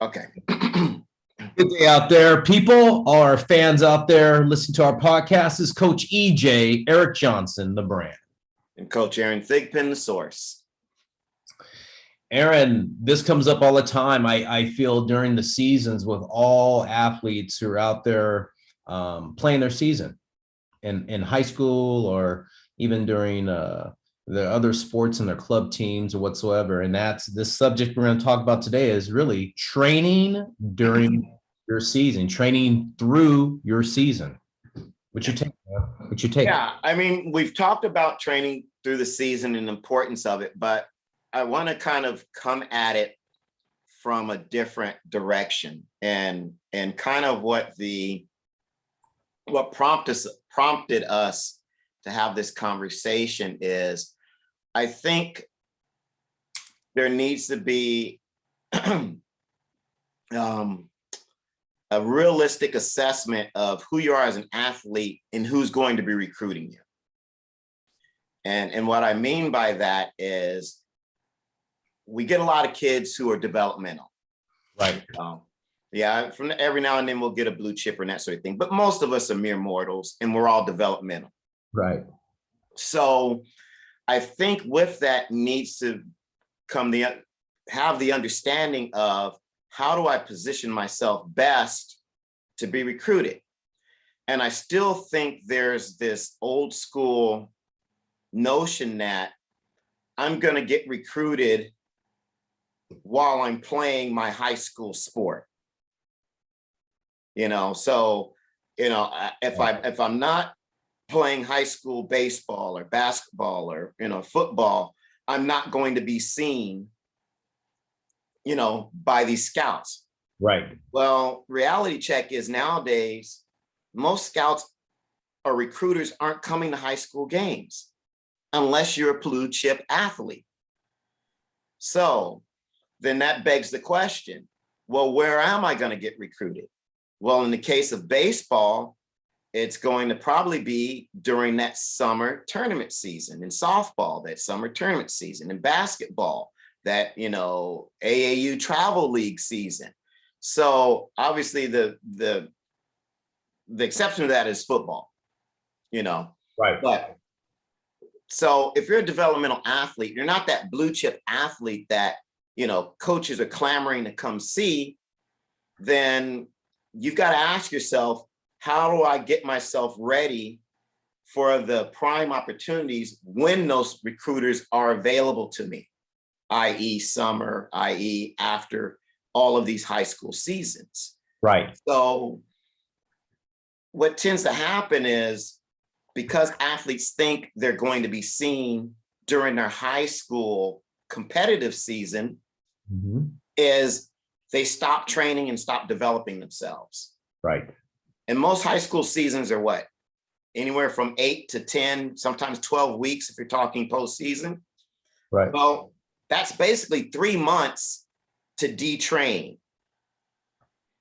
Okay. Good day out there, people. All our fans out there listening to our podcast. This is Coach EJ, Eric Johnson, the brand. And Coach Aaron Thigpen, the source. Aaron, this comes up all the time. I feel during the seasons with all athletes who are out there playing their season in high school or even during the other sports and their club teams or whatsoever. And that's this subject we're going to talk about today is really training during your season, training through your season. What's your take? What's your take? Yeah, I mean, we've talked about training through the season and the importance of it, but I want to kind of come at it from a different direction and kind of what prompted us to have this conversation is I think there needs to be a realistic assessment of who you are as an athlete and who's going to be recruiting you. And what I mean by that is we get a lot of kids who are developmental. Right. Yeah, from every now and then we'll get a blue chip and that sort of thing, but most of us are mere mortals and we're all developmental. Right. So I think with that needs to have the understanding of how do I position myself best to be recruited? And I still think there's this old school notion that I'm going to get recruited while I'm playing my high school sport. So, if I'm not playing high school baseball or basketball or, football, I'm not going to be seen by these scouts. Right. Well, reality check is nowadays, most scouts or recruiters aren't coming to high school games unless you're a blue chip athlete. So then that begs the question, well, where am I going to get recruited? Well, in the case of baseball, it's going to probably be during that summer tournament season. In softball, that summer tournament season. In basketball, that AAU travel league season. So obviously the exception to that is football, Right. But so if you're a developmental athlete, you're not that blue chip athlete that coaches are clamoring to come see, then you've got to ask yourself, how do I get myself ready for the prime opportunities when those recruiters are available to me? i.e. summer, i.e. after all of these high school seasons. Right. So what tends to happen is because athletes think they're going to be seen during their high school competitive season, is they stop training and stop developing themselves. Right. And most high school seasons are what? Anywhere from 8 to 10, sometimes 12 weeks if you're talking postseason. Right. Well, that's basically 3 months to detrain.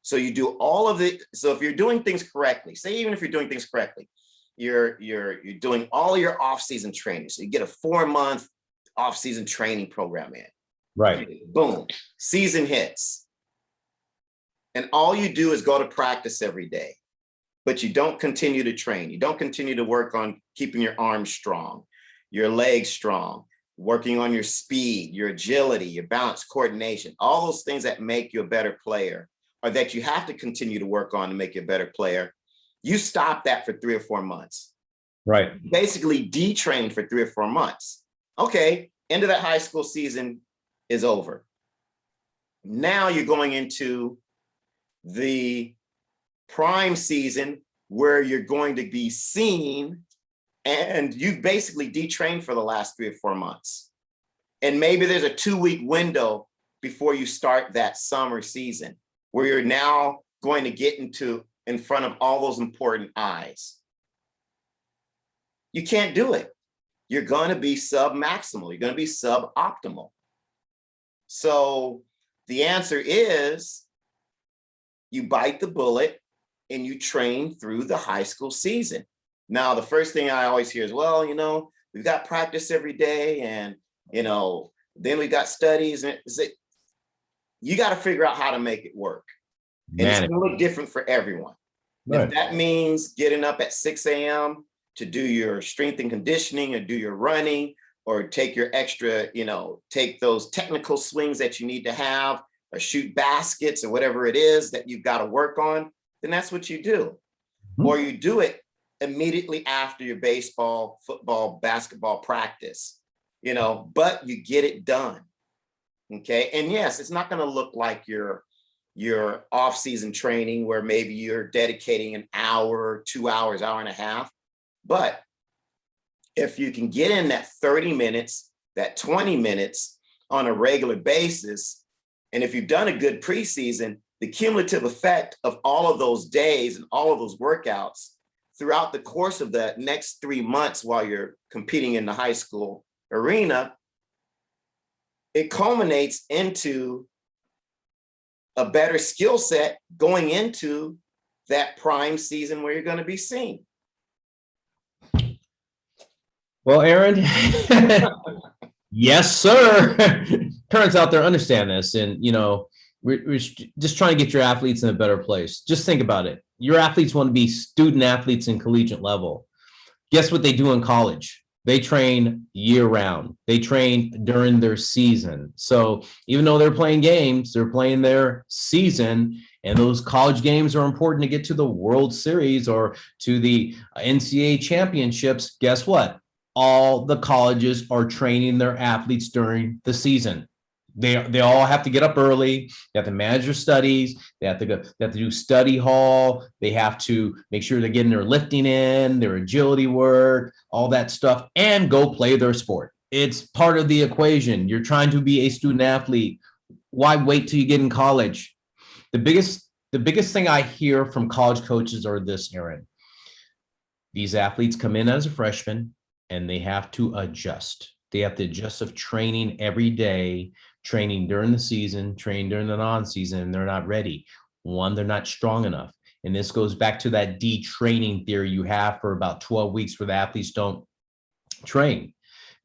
So you do all of it. So if you're doing things correctly, say even if you're doing things correctly, you're doing all your off-season training. So you get a 4-month off-season training program in. Right. Boom, season hits. And all you do is go to practice every day, but you don't continue to train. You don't continue to work on keeping your arms strong, your legs strong, working on your speed, your agility, your balance, coordination, all those things that make you a better player or that you have to continue to work on to make you a better player. You stop that for 3 or 4 months. Right. Basically detrained for 3 or 4 months. Okay, end of that high school season is over. Now you're going into the prime season where you're going to be seen, and you've basically detrained for the last 3 or 4 months. And maybe there's a 2-week window before you start that summer season where you're now going to get in front of all those important eyes. You can't do it. You're going to be sub-maximal. You're going to be suboptimal. So the answer is you bite the bullet and you train through the high school season. Now, the first thing I always hear is, well, we've got practice every day and, then we got studies. And you got to figure out how to make it work. And it's Man, going to look different for everyone. And if that means getting up at 6 a.m. to do your strength and conditioning or do your running or take your extra, take those technical swings that you need to have or shoot baskets or whatever it is that you've got to work on, then that's what you do. Or you do it immediately after your baseball, football, basketball practice, but you get it done. Okay. And yes, it's not going to look like your off-season training where maybe you're dedicating an hour, 2 hours, hour and a half. But if you can get in that 30 minutes, that 20 minutes on a regular basis, and if you've done a good preseason, the cumulative effect of all of those days and all of those workouts throughout the course of the next 3 months while you're competing in the high school arena, it culminates into a better skill set going into that prime season where you're going to be seen. Well, Aaron, yes, sir. Parents out there understand this. And, we're just trying to get your athletes in a better place. Just think about it. Your athletes want to be student athletes in collegiate level. Guess what they do in college? They train year round. They train during their season. So even though they're playing games, they're playing their season. And those college games are important to get to the World Series or to the NCAA championships. Guess what? All the colleges are training their athletes during the season. They all have to get up early. They have to manage their studies. They have to go. They have to do study hall. They have to make sure they're getting their lifting in, their agility work, all that stuff, and go play their sport. It's part of the equation. You're trying to be a student athlete. Why wait till you get in college? The biggest thing I hear from college coaches are this, Aaron. These athletes come in as a freshman and they have to adjust. They have to adjust of training every day, training during the season, training during the non-season, and they're not ready. One, they're not strong enough. And this goes back to that detraining theory you have for about 12 weeks where the athletes don't train.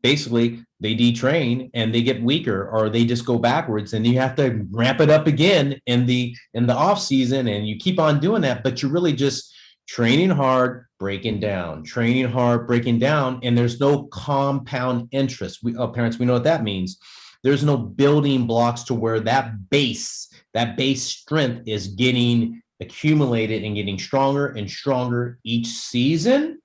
Basically, they detrain and they get weaker or they just go backwards, and you have to ramp it up again in the off season, and you keep on doing that, but you're really just training hard, breaking down, training hard, breaking down, and there's no compound interest. Parents, we know what that means. There's no building blocks to where that base strength is getting accumulated and getting stronger and stronger each season,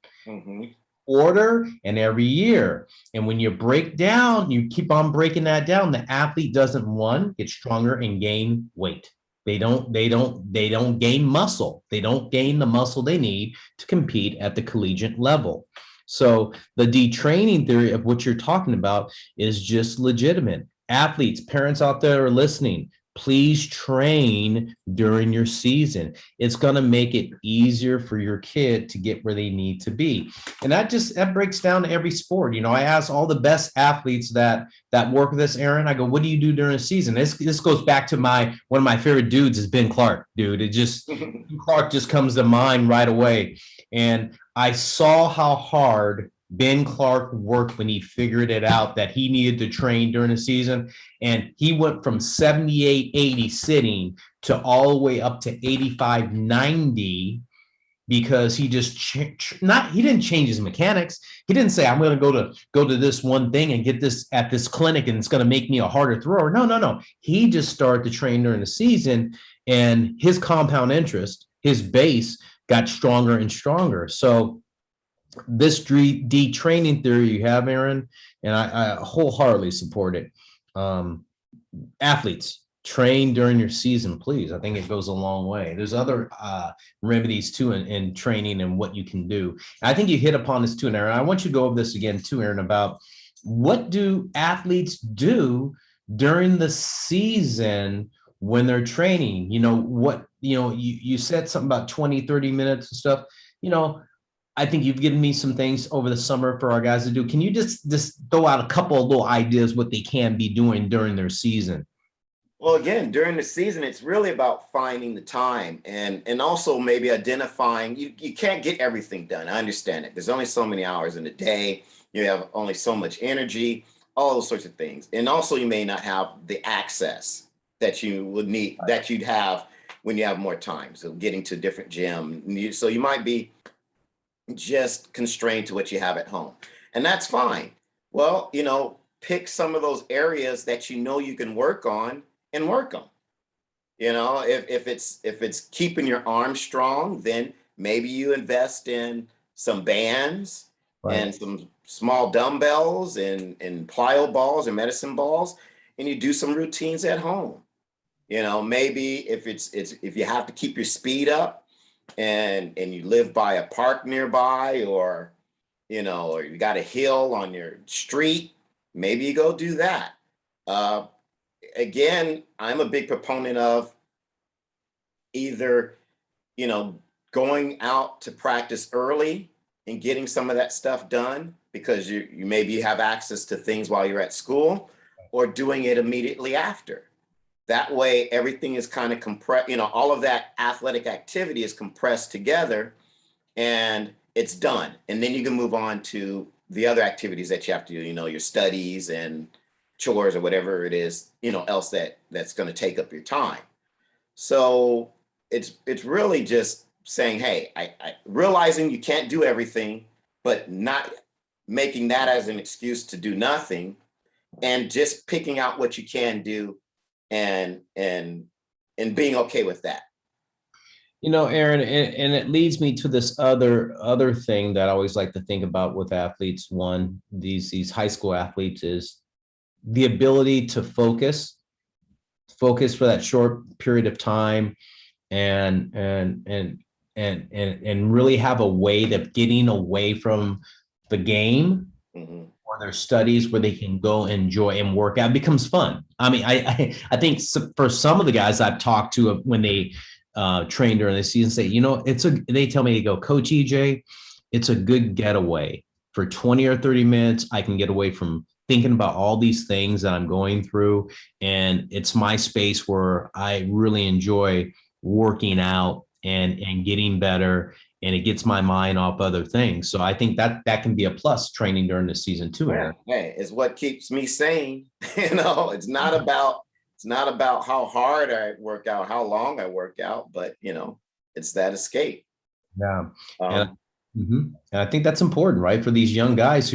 quarter, and every year. And when you break down, you keep on breaking that down, the athlete doesn't get stronger and gain weight. They don't gain muscle. They don't gain the muscle they need to compete at the collegiate level. So the detraining theory of what you're talking about is just legitimate. Athletes, parents out there are listening, please train during your season. It's going to make it easier for your kid to get where they need to be. And that breaks down to every sport. I ask all the best athletes that work with this, Aaron, I go, what do you do during the season? This goes back to one of my favorite dudes is Ben Clark, dude. It just, Clark just comes to mind right away. And I saw how hard Ben Clark worked when he figured it out that he needed to train during the season. And he went from 78, 80 sitting to all the way up to 85, 90 because he just he didn't change his mechanics. He didn't say, I'm going to go to this one thing and get this at this clinic and it's going to make me a harder thrower. No. He just started to train during the season, and his compound interest, his base got stronger and stronger. So this detraining theory you have, Aaron, and I wholeheartedly support it. Athletes, train during your season, please. I think it goes a long way. There's other remedies too in training and what you can do. I think you hit upon this too, Aaron. I want you to go over this again too, Aaron, about what do athletes do during the season when they're training? You said something about 20, 30 minutes and stuff. I think you've given me some things over the summer for our guys to do. Can you just throw out a couple of little ideas what they can be doing during their season? Well, again, during the season, it's really about finding the time and also maybe identifying, you can't get everything done. I understand it. There's only so many hours in a day. You have only so much energy, all those sorts of things. And also you may not have the access that you would need, that you'd have when you have more time. So getting to a different gym. So you might be just constrained to what you have at home. And that's fine. Well, pick some of those areas that you can work on and work them. If it's keeping your arms strong, then maybe you invest in some bands and some small dumbbells and plyo balls and medicine balls, and you do some routines at home. Maybe if you have to keep your speed up and you live by a park nearby, or you got a hill on your street, maybe you go do that. Again, I'm a big proponent of either, going out to practice early and getting some of that stuff done because you maybe have access to things while you're at school, or doing it immediately after. That way, everything is kind of compressed, all of that athletic activity is compressed together and it's done. And then you can move on to the other activities that you have to do, your studies and chores or whatever it is, else that's going to take up your time. So it's really just saying, hey, I realizing you can't do everything, but not making that as an excuse to do nothing, and just picking out what you can do and being okay with that. Aaron, and it leads me to this other thing that I always like to think about with athletes. One, these high school athletes, is the ability to focus for that short period of time, and really have a way of getting away from the game or their studies, where they can go enjoy and work out. It becomes fun. I mean, I think for some of the guys I've talked to, when they train during the season, say, they tell me, to go, Coach EJ, it's a good getaway for 20 or 30 minutes. I can get away from thinking about all these things that I'm going through. And it's my space where I really enjoy working out and getting better, and it gets my mind off other things. So I think that can be a plus, training during the season too, Aaron. Hey, it's what keeps me sane. It's not about how hard I work out, how long I work out, but it's that escape. Yeah. And I think that's important, right? For these young guys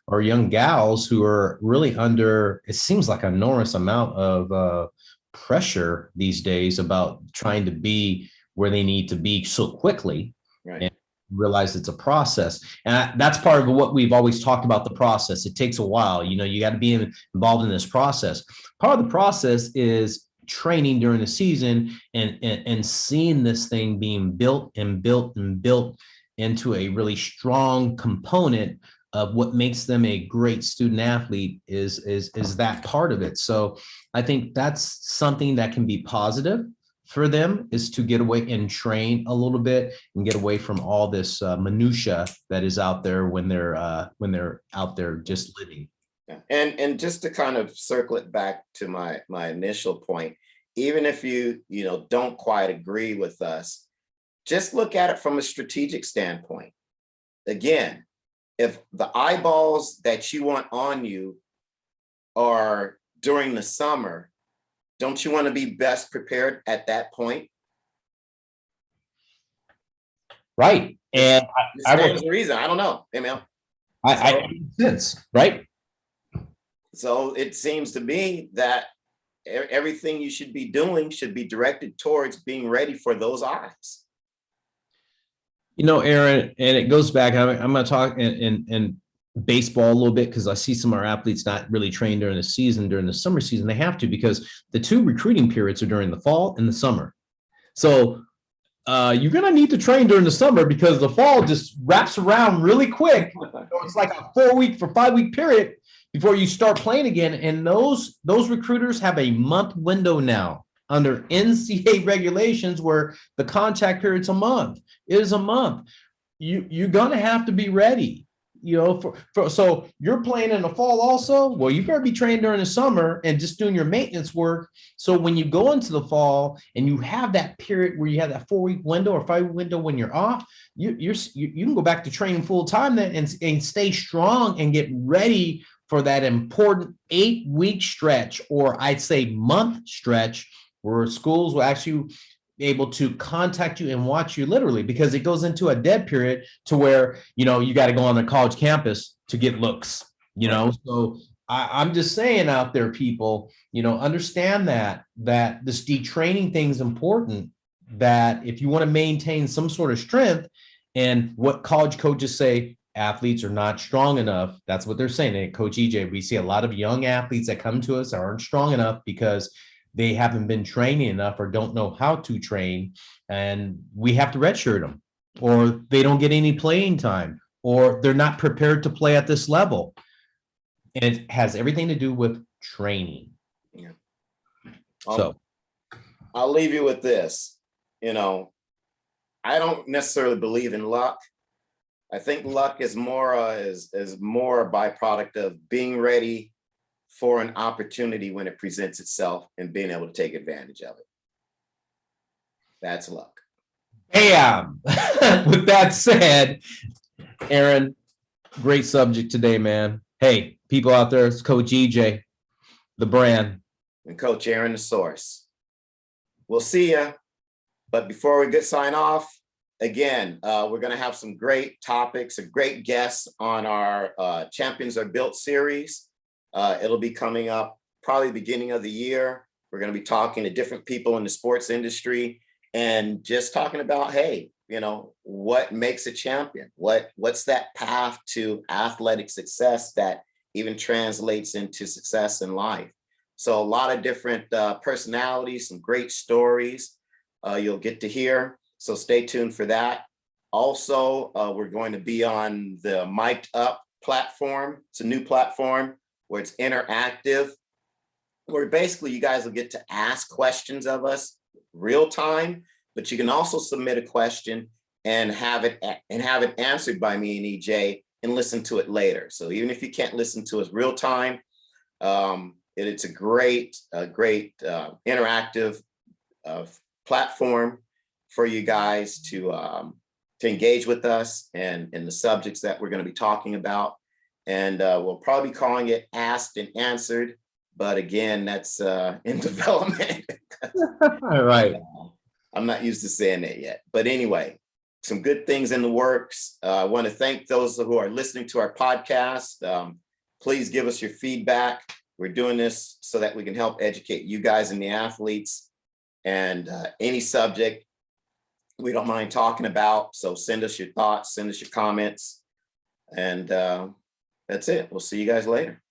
or young gals who are really under, it seems like an enormous amount of pressure these days about trying to be where they need to be so quickly. Right. And realize it's a process. And that's part of what we've always talked about, the process. It takes a while. You got to be involved in this process. Part of the process is training during the season and seeing this thing being built and built and built into a really strong component of what makes them a great student athlete is that part of it. So I think that's something that can be positive for them, is to get away and train a little bit and get away from all this minutia that is out there when they're out there just living. Yeah. And just to kind of circle it back to my initial point, even if you don't quite agree with us, just look at it from a strategic standpoint. Again, if the eyeballs that you want on you are during the summer, don't you want to be best prepared at that point? Right. And there's a reason. I don't know. I sense, right? So it seems to me that everything you should be doing should be directed towards being ready for those eyes. Aaron, and it goes back, I'm going to talk in baseball a little bit, because I see some of our athletes not really train during the season. During the summer season, they have to, because the two recruiting periods are during the fall and the summer. So you're going to need to train during the summer, because the fall just wraps around really quick. So it's like a 5-week period before you start playing again. And those recruiters have a month window now under NCAA regulations, where the contact period's a month. It is a month. You're going to have to be ready. So you're playing in the fall also. Well, you better be trained during the summer and just doing your maintenance work. So when you go into the fall and you have that period where you have that 4-week window or 5-week window when you're off, you can go back to training full time then and stay strong and get ready for that important 8-week stretch, or I'd say month stretch, where schools will actually be able to contact you and watch you literally, because it goes into a dead period to where, you know, you got to go on the college campus to get looks, you know. So I'm just saying out there, people, you know, understand that this detraining thing is important, that if you want to maintain some sort of strength, and what college coaches say, athletes are not strong enough. That's what they're saying. And Coach EJ, we see a lot of young athletes that come to us aren't strong enough because they haven't been training enough or don't know how to train. And we have to redshirt them, or they don't get any playing time, or they're not prepared to play at this level. And it has everything to do with training. Yeah. So I'll leave you with this. You know, I don't necessarily believe in luck. I think luck is more is more a byproduct of being ready for an opportunity when it presents itself and being able to take advantage of it. That's luck. bam. With that said, Aaron, great subject today, man. Hey, people out there, it's Coach EJ, the brand. And Coach Aaron, the source. We'll see ya. But before we sign off, again, we're going to have some great topics, a great guests on our Champions Are Built series. It'll be coming up probably beginning of the year. We're going to be talking to different people in the sports industry and just talking about, hey, you know, what makes a champion? What's that path to athletic success that even translates into success in life? So a lot of different personalities, some great stories you'll get to hear. So stay tuned for that. Also, we're going to be on the Mic'd Up platform. It's a new platform where it's interactive, where basically you guys will get to ask questions of us real time, but you can also submit a question and have it answered by me and EJ and listen to it later. So even if you can't listen to us real time, it's a great interactive platform for you guys to engage with us and the subjects that we're going to be talking about. And we'll probably be calling it Asked and Answered. But again, that's in development. All right. I'm not used to saying that yet. But anyway, some good things in the works. I want to thank those who are listening to our podcast. Please give us your feedback. We're doing this so that we can help educate you guys and the athletes. And any subject we don't mind talking about. So send us your thoughts, send us your comments. And that's it. We'll see you guys later.